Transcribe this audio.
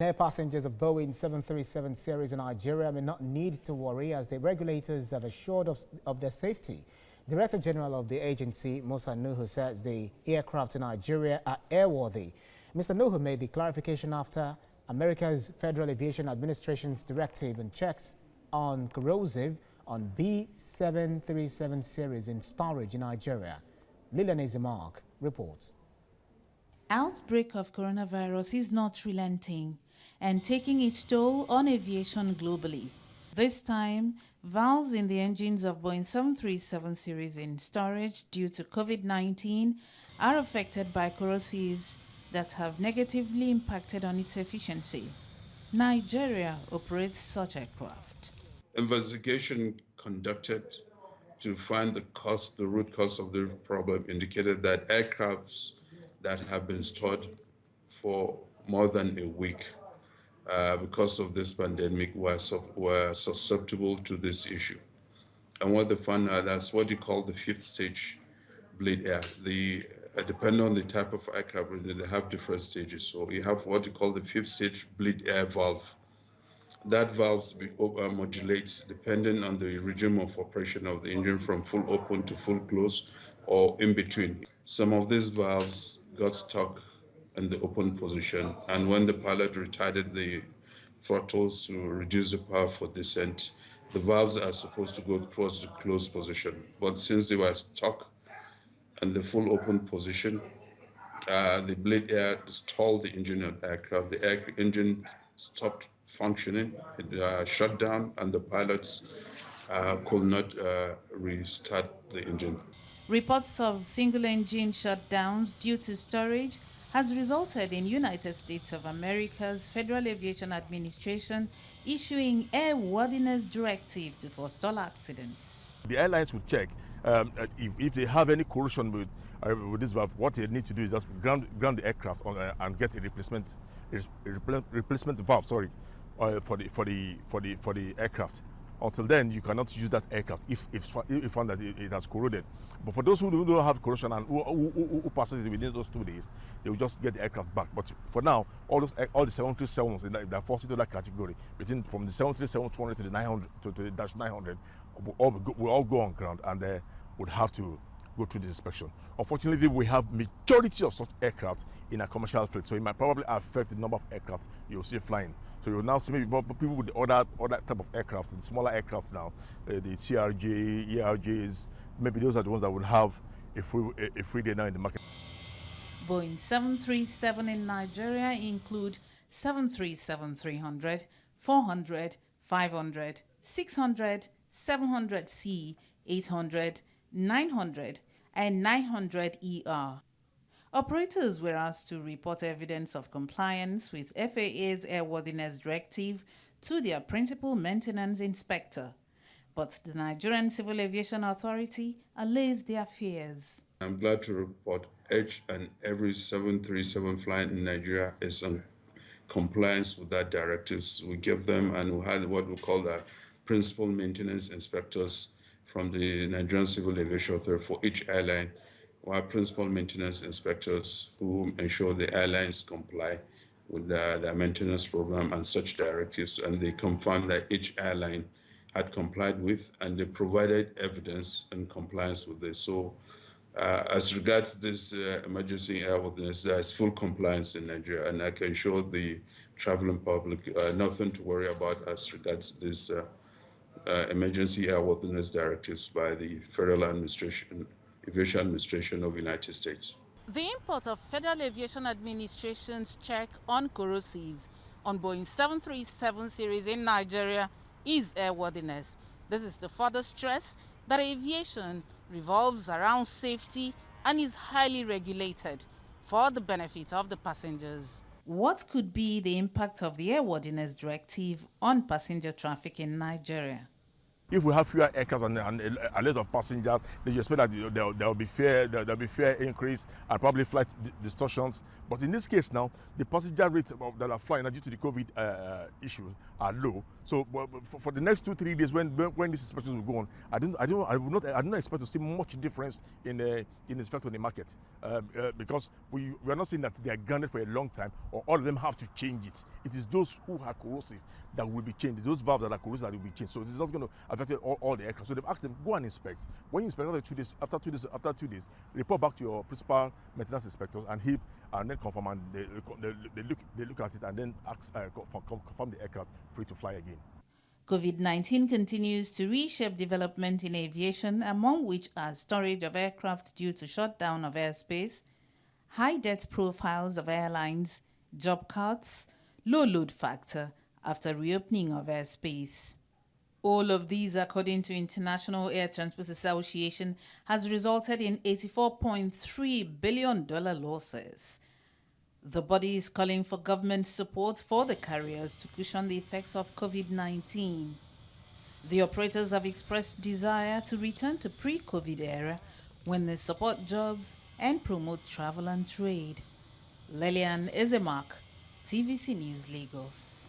Air passengers of Boeing 737 series in Nigeria may not need to worry as the regulators have assured of their safety. Director General of the agency, Musa Nuhu, says the aircraft in Nigeria are airworthy. Mr. Nuhu made the clarification after America's Federal Aviation Administration's directive and checks on corrosive on B737 series in storage in Nigeria. Lilian Ezemark reports. Outbreak of coronavirus is not relenting and taking its toll on aviation globally. This time, valves in the engines of Boeing 737 series in storage due to COVID-19 are affected by corrosives that have negatively impacted on its efficiency. Nigeria operates such aircraft. Investigation conducted to find the root cause of the problem indicated that aircrafts that have been stored for more than a week because of this pandemic were susceptible to this issue. And what they found out, that's what you call the fifth stage bleed air. Depending on the type of aircraft, they have different stages. So you have what you call the fifth stage bleed air valve. That valve modulates depending on the regime of operation of the engine from full open to full close or in between. Some of these valves got stuck in the open position, and when the pilot retarded the throttles to reduce the power for descent, the valves are supposed to go towards the closed position. But since they were stuck in the full open position, the bleed air stalled the engine of the aircraft. The engine stopped functioning, it shut down, and the pilots could not restart the engine. Reports of single-engine shutdowns due to storage has resulted in United States of America's Federal Aviation Administration issuing airworthiness directive to forestall accidents. The airlines will check if they have any corrosion with this valve. What they need to do is just ground the aircraft and get a replacement valve. For the aircraft. Until then, you cannot use that aircraft if found that it has corroded. But for those who don't have corrosion and who passes it within those 2 days, they will just get the aircraft back. But for now, all the 737s that fall into that category, from the 737-200 to the 900 to the -900, will all go on ground and would have to go through this inspection. Unfortunately, we have majority of such aircraft in a commercial fleet, so it might probably affect the number of aircraft you'll see flying. So you'll now see maybe more people with the other type of aircraft, the smaller aircraft now, the CRJ, ERJs, maybe those are the ones that would have a free day now in the market. Boeing 737 in Nigeria include 737-300, 400, 500, 600, 700C, 800, 900, and 900ER. Operators were asked to report evidence of compliance with FAA's airworthiness directive to their principal maintenance inspector, but the Nigerian Civil Aviation Authority allays their fears. I'm glad to report each and every 737 flying in Nigeria is in compliance with that directives. We give them, and we had what we call the principal maintenance inspectors from the Nigerian Civil Aviation Authority for each airline. We have principal maintenance inspectors who ensure the airlines comply with their maintenance program and such directives, and they confirmed that each airline had complied with, and they provided evidence in compliance with this. So as regards this emergency airworthiness, there is full compliance in Nigeria, and I can assure the traveling public nothing to worry about as regards this emergency airworthiness directives by the Federal Aviation Administration of the United States. The import of Federal Aviation Administration's check on corrosives on Boeing 737 series in Nigeria is airworthiness. This is to further stress that aviation revolves around safety and is highly regulated for the benefit of the passengers. What could be the impact of the airworthiness directive on passenger traffic in Nigeria? If we have fewer aircraft and a lot of passengers, then you expect that there will be fare increase and probably flight distortions. But in this case now, the passenger rates that are flying due to the COVID issues are low. So for the next 2-3 days, when these inspections will go on, I do not expect to see much difference in the effect on the market because we are not saying that they are grounded for a long time or all of them have to change it. It is those who are corrosive that will be changed. Those valves that are corrosive that will be changed. So this is not going to affect all the aircraft. So they've asked them, go and inspect. When you inspect after 2 days, report back to your principal maintenance inspectors and then confirm, and they look at it and then confirm the aircraft free to fly again. COVID-19 continues to reshape development in aviation, among which are storage of aircraft due to shutdown of airspace, high debt profiles of airlines, job cuts, low load factor after reopening of airspace. All of these, according to International Air Transport Association, has resulted in $84.3 billion losses. The body is calling for government support for the carriers to cushion the effects of COVID-19. The operators have expressed desire to return to pre-COVID era when they support jobs and promote travel and trade. Lilian Ezemak, TVC News, Lagos.